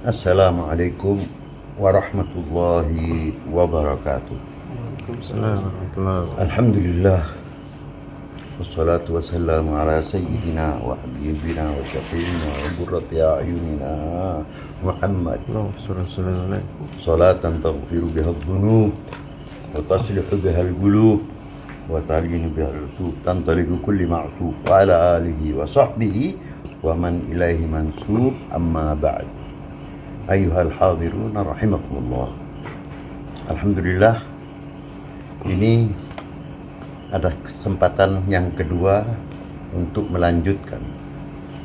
Assalamualaikum warahmatullahi wabarakatuh. Waalaikumsalam warahmatullahi wabarakatuh. Alhamdulillah, wassalatu wassalamu ala sayyidina wa habibina wa syafi'ina wa qurrati a'yunina Muhammad. Allahumma shalli Salatan taghfiru biha dhunub wa taslihu biha al-qulub wa talinu biha al-usub tantaliqu kulli ma'sub wa ala alihi wa sahbihi wa man ilaihi mansub, amma ba'd. Ayyuhal hadirun rahimakumullah. Alhamdulillah, ini ada kesempatan yang kedua untuk melanjutkan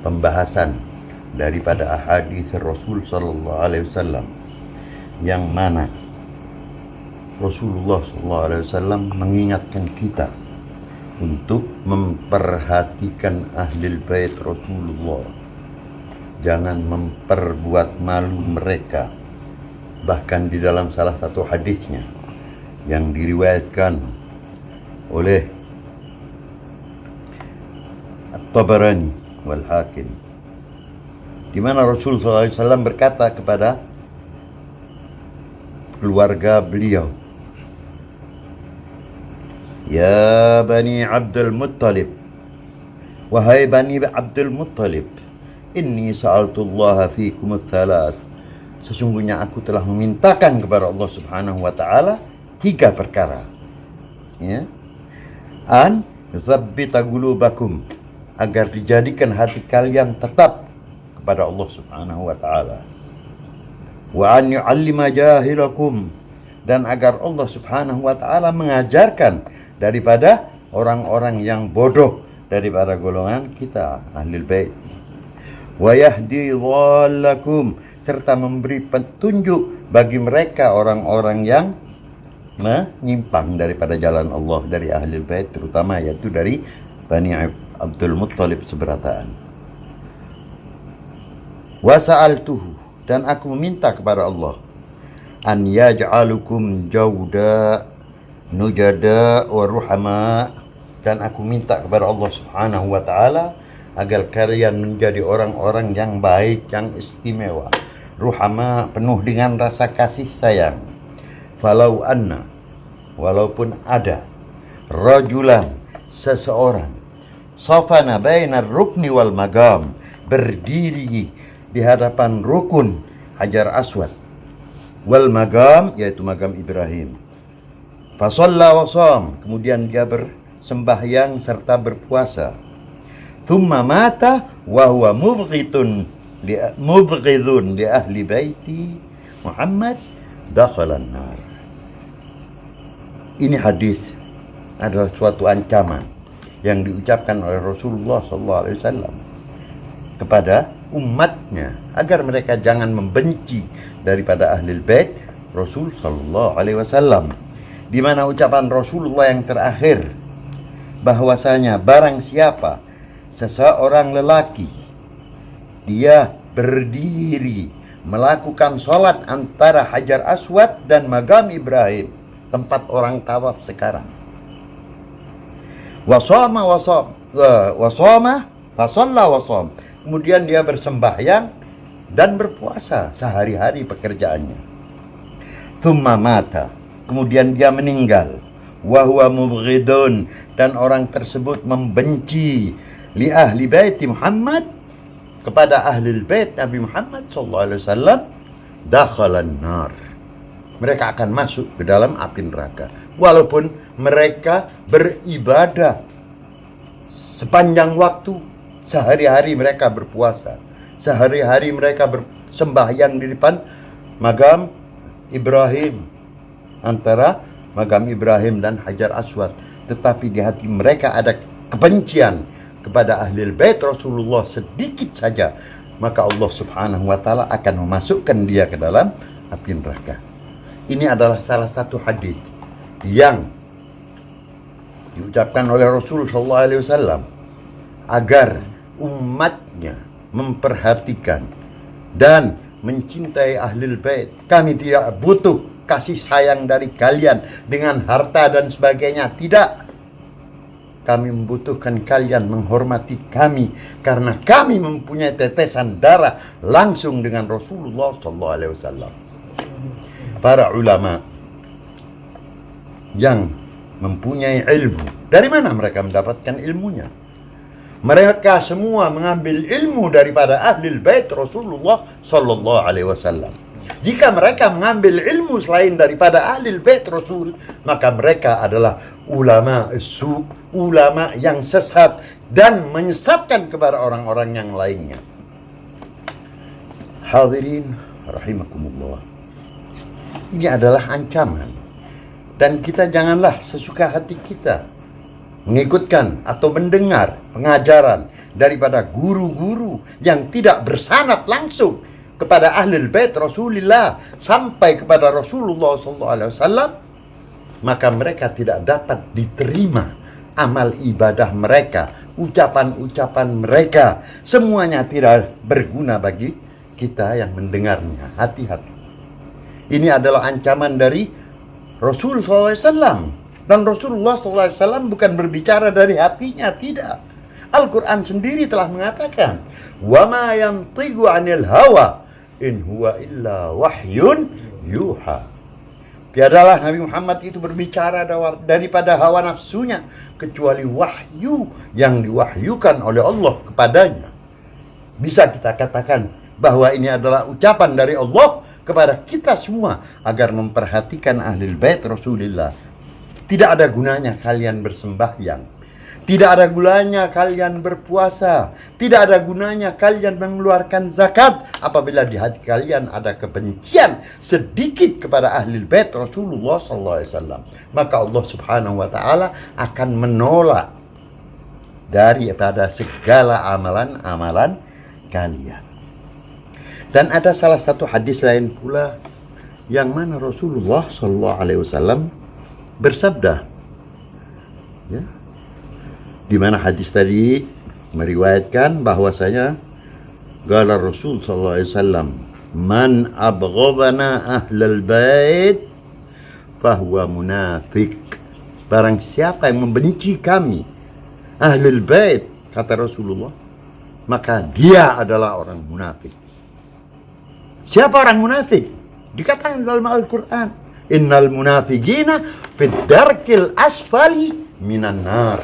pembahasan daripada ahadits Rasul sallallahu alaihi wasallam, yang mana Rasulullah sallallahu alaihi wasallam mengingatkan kita untuk memperhatikan ahlul bait Rasulullah. Jangan memperbuat malu mereka. Bahkan di dalam salah satu hadisnya yang diriwayatkan oleh At-Tabarani wal Hakim, di mana Rasul SAW berkata kepada keluarga beliau, "Ya Bani Abdul Muttalib, wahai Bani Abdul Muttalib, inni sa'altullaha fikum ats-tsalath. Sesungguhnya aku telah memintakan kepada Allah Subhanahu wa taala 3 perkara. Ya. An tsabbita qulubakum, agar dijadikan hati kalian tetap kepada Allah Subhanahu wa taala. Wa an yu'allima jahilakum, dan agar Allah Subhanahu wa taala mengajarkan daripada orang-orang yang bodoh daripada golongan kita ahlul bait. Wa yahdi dhallakum, serta memberi petunjuk bagi mereka orang-orang yang menyimpang daripada jalan Allah dari ahlul bait, terutama yaitu dari Bani Abdul Muttalib seberataan. Wa sa'altuhu, dan aku meminta kepada Allah, an yaj'alukum jawda nujada wa ruhama, dan aku minta kepada Allah Subhanahu wa taala agar kalian menjadi orang-orang yang baik, yang istimewa, ruhama, penuh dengan rasa kasih sayang. Falau anna, walaupun ada rajulan, seseorang, safana bainar rukni wal magam, berdiri di hadapan rukun Hajar Aswad, wal magam, yaitu magam Ibrahim, fasalla wa sham, kemudian dia bersembahyang serta berpuasa, thumma mata wa huwa mubghidun li ahli baiti Muhammad, dakhalan nar. Ini hadis adalah suatu ancaman yang diucapkan oleh Rasulullah SAW kepada umatnya agar mereka jangan membenci daripada ahlul bait Rasul SAW, di mana ucapan Rasulullah yang terakhir bahwasanya barang siapa seseorang lelaki dia berdiri melakukan sholat antara Hajar Aswad dan Magam Ibrahim, tempat orang tawaf sekarang, wasoma fasalla wasom, kemudian dia bersembahyang dan berpuasa sehari-hari pekerjaannya, thumma mata, kemudian dia meninggal, wa huwa mubghidun, dan orang tersebut membenci li ahli baiti Muhammad, kepada ahlul bait Nabi Muhammad SAW, dakhalan nar, mereka akan masuk ke dalam api neraka. Walaupun mereka beribadah sepanjang waktu, sehari-hari mereka berpuasa, sehari-hari mereka bersembahyang di depan magam Ibrahim, antara magam Ibrahim dan Hajar Aswad, tetapi di hati mereka ada kebencian kepada ahlul bait Rasulullah sedikit saja, maka Allah Subhanahu wa taala akan memasukkan dia ke dalam api neraka. Ini adalah salah satu hadis yang diucapkan oleh Rasul sallallahu alaihi wasallam agar umatnya memperhatikan dan mencintai ahlul bait. Kami tidak butuh kasih sayang dari kalian dengan harta dan sebagainya, tidak. kami membutuhkan kalian menghormati kami karena kami mempunyai tetesan darah langsung dengan Rasulullah sallallahu alaihi wasallam. Para ulama yang mempunyai ilmu, dari mana mereka mendapatkan ilmunya? Mereka semua mengambil ilmu daripada ahli bait Rasulullah sallallahu alaihi wasallam. Jika mereka mengambil ilmu selain daripada ahli bait Rasul, maka mereka adalah ulama su, ulama yang sesat dan menyesatkan kepada orang-orang yang lainnya. Hadirin rahimakumullah. Ini adalah ancaman. Dan kita janganlah sesuka hati kita mengikutkan atau mendengar pengajaran daripada guru-guru yang tidak bersanad langsung kepada ahlul bait Rasulullah sampai kepada Rasulullah SAW, maka mereka tidak dapat diterima amal ibadah mereka, ucapan-ucapan mereka, semuanya tidak berguna bagi kita yang mendengarnya. Hati-hati. Ini adalah ancaman dari Rasul SAW. Dan Rasulullah SAW bukan berbicara dari hatinya, tidak. Al-Quran sendiri telah mengatakan, وَمَا يَنْطِقُ عَنِ الْهَوَى إِنْ هُوَ إِلَّا وَحْيٌ يُوحَى. Tiadalah Nabi Muhammad itu berbicara daripada hawa nafsunya, kecuali wahyu yang diwahyukan oleh Allah kepadanya. Bisa kita katakan bahwa ini adalah ucapan dari Allah kepada kita semua agar memperhatikan ahlul bait Rasulullah. Tidak ada gunanya kalian bersembahyang. Tidak ada gunanya kalian berpuasa. Tidak ada gunanya kalian mengeluarkan zakat apabila di hati kalian ada kebencian sedikit kepada ahli bait Rasulullah SAW. Maka Allah Subhanahu wa taala akan menolak daripada segala amalan-amalan kalian. Dan ada salah satu hadis lain pula yang mana Rasulullah SAW bersabda, ya, di mana hadis tadi meriwayatkan bahwasanya qala Rasul sallallahu alaihi wasallam, man abghadana ahlal bait fahuwa munafik. Barang siapa yang membenci kami ahlul bait, kata Rasulullah, maka dia adalah orang munafik. Siapa orang munafik? Dikatakan dalam Al-Quran, innal munafiqina fid darkil asfali minan nar.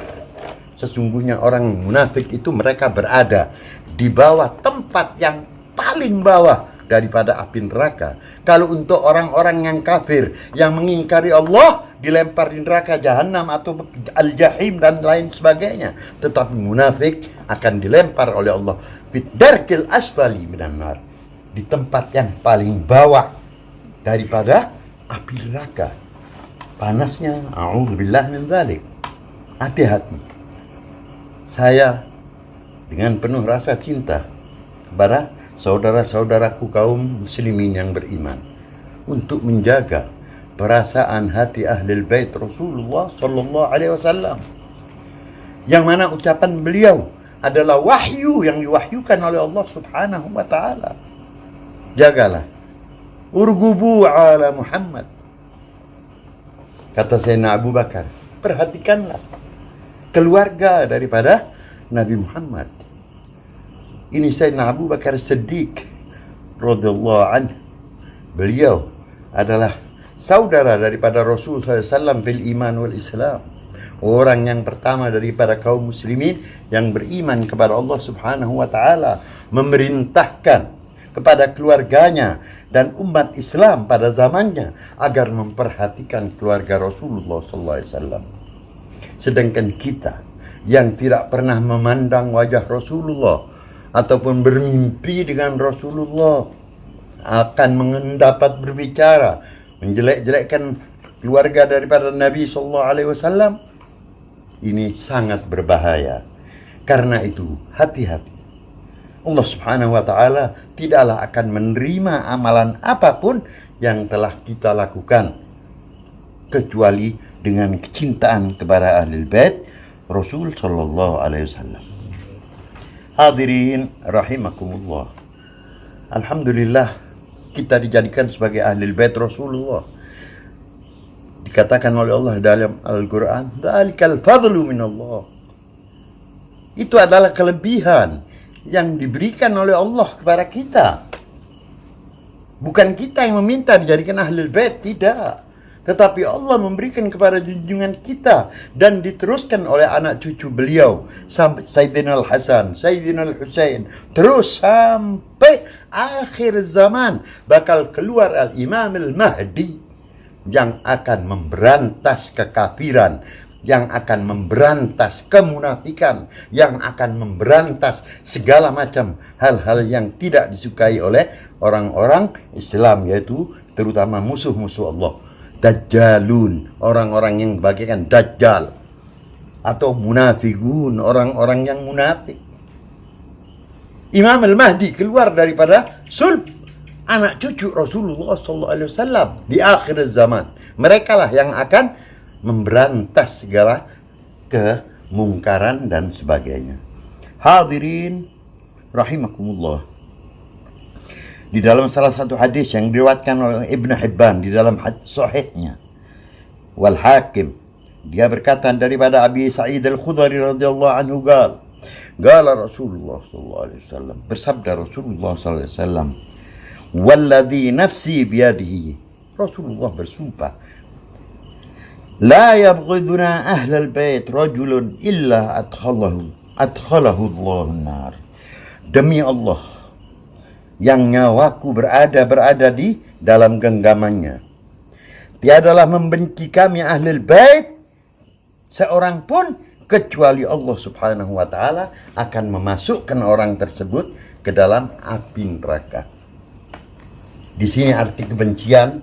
Sesungguhnya orang munafik itu mereka berada di bawah tempat yang paling bawah daripada api neraka. Kalau untuk orang-orang yang kafir yang mengingkari Allah dilempar di neraka jahanam atau al-jahim dan lain sebagainya, tetapi munafik akan dilempar oleh Allah fid darkil asfali minan nar, di tempat yang paling bawah daripada api neraka. Panasnya, a'udzubillah min dzalik. Hati-hati. Saya dengan penuh rasa cinta kepada saudara-saudaraku kaum muslimin yang beriman untuk menjaga perasaan hati ahli bait Rasulullah sallallahu alaihi wasallam, yang mana ucapan beliau adalah wahyu yang diwahyukan oleh Allah Subhanahu wa taala. Jagalah. Urgubu ala Muhammad, kata Sayyidina Abu Bakar. Perhatikanlah keluarga daripada Nabi Muhammad. Ini Sayyidina Abu Bakar Siddiq radhiyallahu anhu. Beliau adalah saudara daripada Rasul SAW fil iman wal Islam. Orang yang pertama daripada kaum muslimin yang beriman kepada Allah Subhanahu wa taala, memerintahkan kepada keluarganya dan umat Islam pada zamannya agar memperhatikan keluarga Rasulullah SAW. Sedangkan kita yang tidak pernah memandang wajah Rasulullah ataupun bermimpi dengan Rasulullah akan mendapat berbicara menjelek-jelekkan keluarga daripada Nabi SAW, ini sangat berbahaya. Karena itu hati-hati. Allah Subhanahu wa taala tidaklah akan menerima amalan apapun yang telah kita lakukan kecuali dengan kecintaan kepada ahli bait Rasul sallallahu alaihi wasallam. Hadirin rahimakumullah. Alhamdulillah kita dijadikan sebagai ahli bait Rasulullah. Dikatakan oleh Allah dalam Al-Quran, "Dzalikal fadlu minallah." Itu adalah kelebihan yang diberikan oleh Allah kepada kita. Bukan kita yang meminta dijadikan ahlul bait, tidak. Tetapi Allah memberikan kepada junjungan kita dan diteruskan oleh anak cucu beliau sampai Sayyidina Al-Hasan, Sayyidina Al-Husain, terus sampai akhir zaman bakal keluar Al-Imam Al-Mahdi yang akan memberantas kekafiran, yang akan memberantas kemunafikan, yang akan memberantas segala macam hal-hal yang tidak disukai oleh orang-orang Islam, yaitu terutama musuh-musuh Allah. Dajjalun, orang-orang yang bagaikan dajjal, atau munafiqun, orang-orang yang munafik. Imam Al-Mahdi keluar daripada sulb anak cucu Rasulullah SAW di akhir zaman. Mereka lah yang akan memberantas segala kemungkaran dan sebagainya. Hadirin rahimakumullah. Di dalam salah satu hadis yang diriwayatkan oleh Ibnu Hibban di dalam sahihnya, wal Hakim, dia berkata daripada Abi Sa'id Al-Khudri radhiyallahu anhu, qala Rasulullah sallallahu alaihi wasallam, bersabda Rasulullah sallallahu alaihi wasallam, walladzi nafsi biyadihi, Rasulullah bersumpah, la yabghiduna ahlal bait rajulun illa adkhalahu Allahu nar. Demi Allah yang nyawaku berada di dalam genggamannya, tiadalah membenci kami ahlul bait seorang pun kecuali Allah Subhanahu wa taala akan memasukkan orang tersebut ke dalam api neraka. Di sini arti kebencian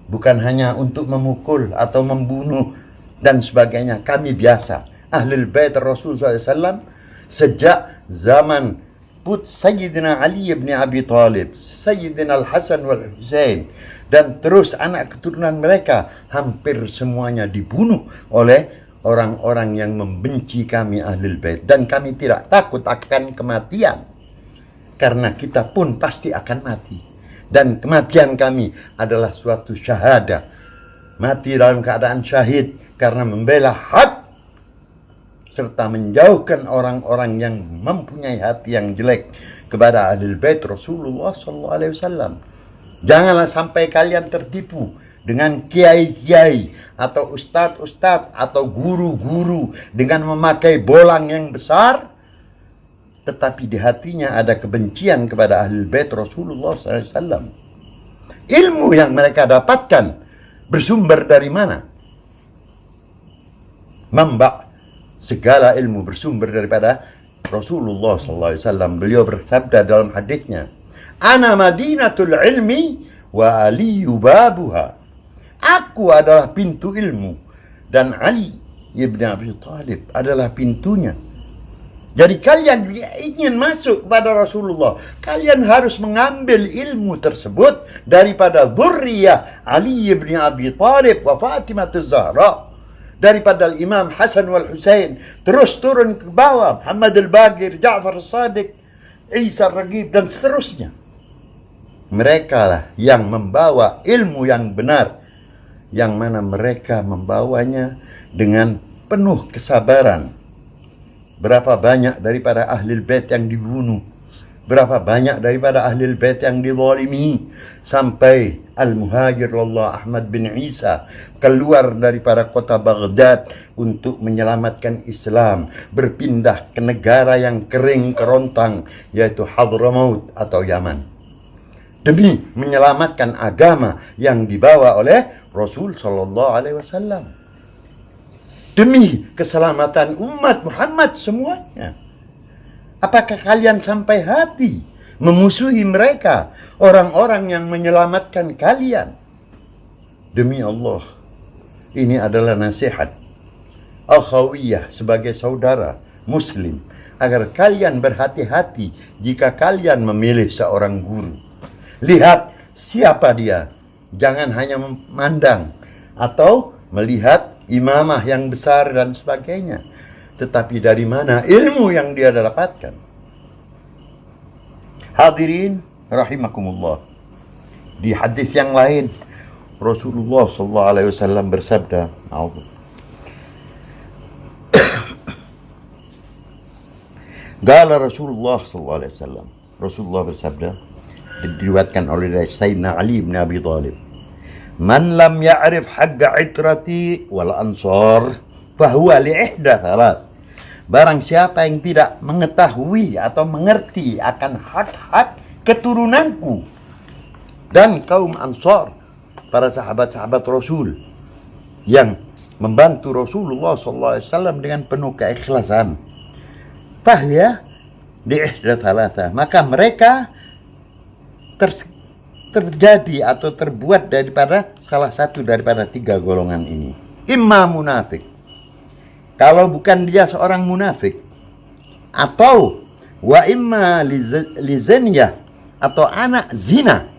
bukan hanya untuk memukul atau membunuh dan sebagainya. Kami biasa ahlul bait Rasul SAW sejak zaman Sayyidina Ali bin Abi Thalib, Sayyidina Al-Hasan wal Husain, dan terus anak keturunan mereka hampir semuanya dibunuh oleh orang-orang yang membenci kami ahlul bait, dan kami tidak takut akan kematian karena kita pun pasti akan mati, dan kematian kami adalah suatu syahadah, mati dalam keadaan syahid karena membela hak serta menjauhkan orang-orang yang mempunyai hati yang jelek kepada ahlul bait Rasulullah SAW. Janganlah sampai kalian tertipu dengan kiai-kiai atau ustadz-ustadz atau guru-guru dengan memakai bolang yang besar, tetapi di hatinya ada kebencian kepada ahlul bait Rasulullah SAW. Ilmu yang mereka dapatkan bersumber dari mana? Segala ilmu bersumber daripada Rasulullah SAW. Beliau bersabda dalam hadisnya, "Ana madinatul ilmi wa aliyu babuha." Aku adalah pintu ilmu dan Ali ibn Abi Thalib adalah pintunya. Jadi kalian ingin masuk kepada Rasulullah, kalian harus mengambil ilmu tersebut daripada dzurriyyah Ali ibn Abi Thalib wa Fatimah Az-Zahra, daripada Imam Hasan wal Husain, terus turun ke bawah Muhammad Al-Baqir, Ja'far As-Sadiq, Isa Ar-Ragib, dan seterusnya. Mereka lah yang membawa ilmu yang benar, yang mana mereka membawanya dengan penuh kesabaran. Berapa banyak daripada ahlul bait yang dibunuh, berapa banyak daripada ahlul bait yang dizalimi, sampai Al-Muhajir Allah Ahmad bin Isa keluar daripada kota Baghdad untuk menyelamatkan Islam, berpindah ke negara yang kering kerontang, yaitu Hadramaut atau Yaman, demi menyelamatkan agama yang dibawa oleh Rasul sallallahu alaihi wasallam, demi keselamatan umat Muhammad semuanya. Apakah kalian sampai hati memusuhi mereka, orang-orang yang menyelamatkan kalian? Demi Allah, ini adalah nasihat akhawiyah sebagai saudara muslim, agar kalian berhati-hati jika kalian memilih seorang guru. Lihat siapa dia, jangan hanya memandang atau melihat imamah yang besar dan sebagainya, tetapi dari mana ilmu yang dia dapatkan. Hadirin rahimakumullah. Di hadis yang lain, Rasulullah sallallahu alaihi wasallam bersabda, Qala Rasulullah sallallahu alaihi wasallam. Rasulullah bersabda, diriwayatkan oleh Sayyidina Ali bin Abi Thalib, "Man lam ya'rif haqqa itrati wal ansar, fahuwa li ihda thalat." Barang siapa yang tidak mengetahui atau mengerti akan hak-hak keturunanku dan kaum Ansar, para sahabat-sahabat Rasul yang membantu Rasulullah SAW dengan penuh keikhlasan, fahya di ihda thalatha, maka mereka terjadi atau terbuat daripada salah satu daripada tiga golongan ini. Imma munafik, kalau bukan dia seorang munafik, atau wa imma lizaniyah, atau anak zina,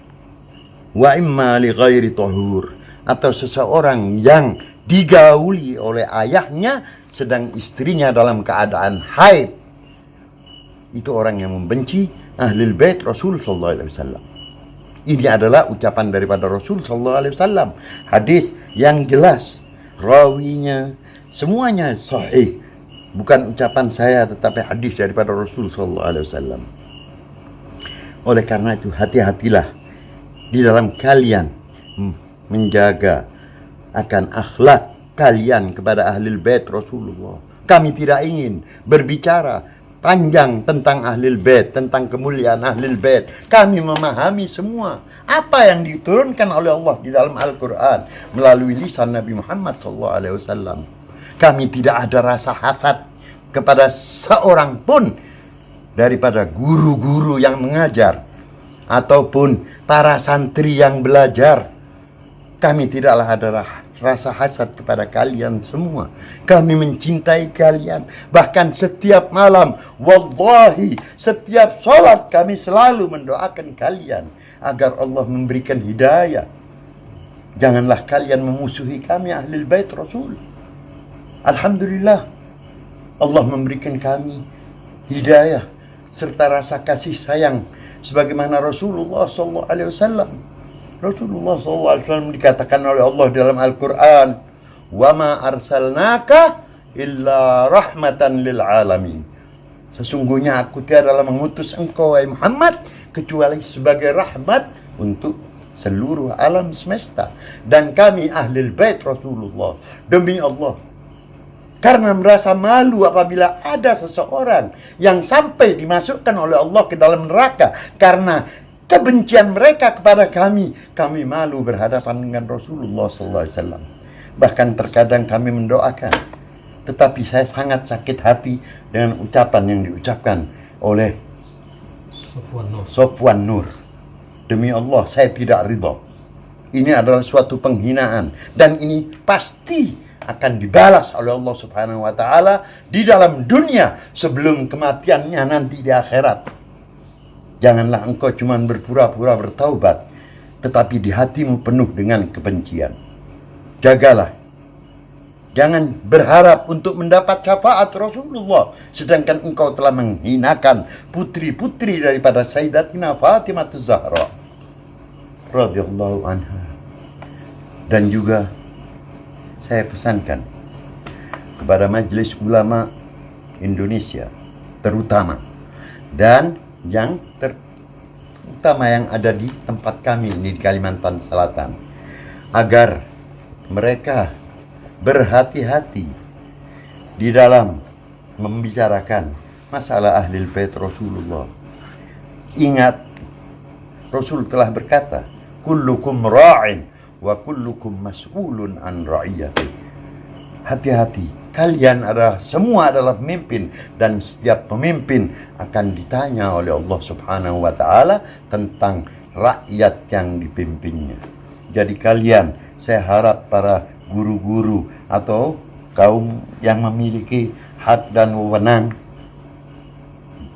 wa imma li ghairi tahur, atau seseorang yang digauli oleh ayahnya sedang istrinya dalam keadaan haid. Itu orang yang membenci ahlul bait Rasul sallallahu alaihi wasallam. Ini adalah ucapan daripada Rasul sallallahu alaihi wasallam. Hadis yang jelas, rawinya semuanya sahih. Bukan ucapan saya tetapi hadis daripada Rasul sallallahu alaihi wasallam. Oleh karena itu hati-hatilah di dalam kalian menjaga akan akhlak kalian kepada ahlul bait Rasulullah. Kami tidak ingin berbicara panjang tentang ahlul bait, tentang kemuliaan ahlul bait. Kami memahami semua apa yang diturunkan oleh Allah di dalam Al-Quran melalui lisan Nabi Muhammad SAW. Kami tidak ada rasa hasad kepada seorang pun daripada guru-guru yang mengajar ataupun para santri yang belajar. Kami tidaklah ada rasa hasad kepada kalian semua. Kami mencintai kalian. Bahkan setiap malam, wallahi, setiap sholat kami selalu mendoakan kalian agar Allah memberikan hidayah. Janganlah kalian memusuhi kami ahlul bait Rasul. Alhamdulillah, Allah memberikan kami hidayah serta rasa kasih sayang sebagaimana Rasulullah SAW. Rasulullah SAW dikatakan oleh Allah dalam Al-Quran, "Wa ma arsalnaka illa rahmatan lil alamin." Sesungguhnya aku tiadalah mengutus engkau wahai Muhammad kecuali sebagai rahmat untuk seluruh alam semesta. Dan kami ahlul bait Rasulullah, demi Allah, karena merasa malu apabila ada seseorang yang sampai dimasukkan oleh Allah ke dalam neraka karena kebencian mereka kepada kami malu berhadapan dengan Rasulullah SAW. Bahkan terkadang kami mendoakan, tetapi saya sangat sakit hati dengan ucapan yang diucapkan oleh Sofwan Nur. Demi Allah, saya tidak ridha. Ini adalah suatu penghinaan dan ini pasti akan dibalas oleh Allah Subhanahu wa taala di dalam dunia sebelum kematiannya nanti di akhirat. Janganlah engkau cuma berpura-pura bertaubat, tetapi di hatimu penuh dengan kebencian. Jagalah. Jangan berharap untuk mendapat syafaat Rasulullah, sedangkan engkau telah menghinakan putri-putri daripada Sayyidatina Fatimah Az-Zahra radhiyallahu anha. Dan juga saya pesankan kepada Majelis Ulama Indonesia terutama, dan yang terutama yang ada di tempat kami ini di Kalimantan Selatan, agar mereka berhati-hati di dalam membicarakan masalah ahlul bait Rasulullah. Ingat, Rasul telah berkata, "Kullukum ra'in wa kullukum mas'ulun an ra'iyati." Hati-hati, kalian semua adalah pemimpin dan setiap pemimpin akan ditanya oleh Allah Subhanahu wa taala tentang rakyat yang dipimpinnya. Jadi kalian, saya harap para guru-guru atau kaum yang memiliki hak dan wewenang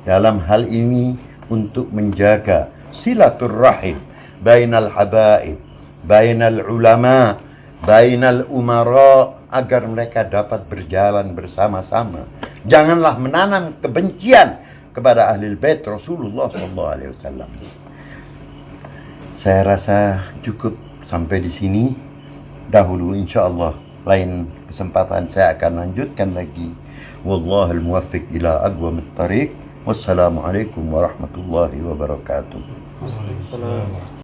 dalam hal ini untuk menjaga silaturrahim bainal habaib, bainal ulama, bainal umara, agar mereka dapat berjalan bersama-sama. Janganlah menanam kebencian kepada ahlul bait Rasulullah SAW. Saya rasa cukup Sampai di sini dahulu, insya Allah lain kesempatan saya akan lanjutkan lagi. Wallahul muwaffiq ila aqwamit thariq. Wassalamualaikum warahmatullahi wabarakatuh.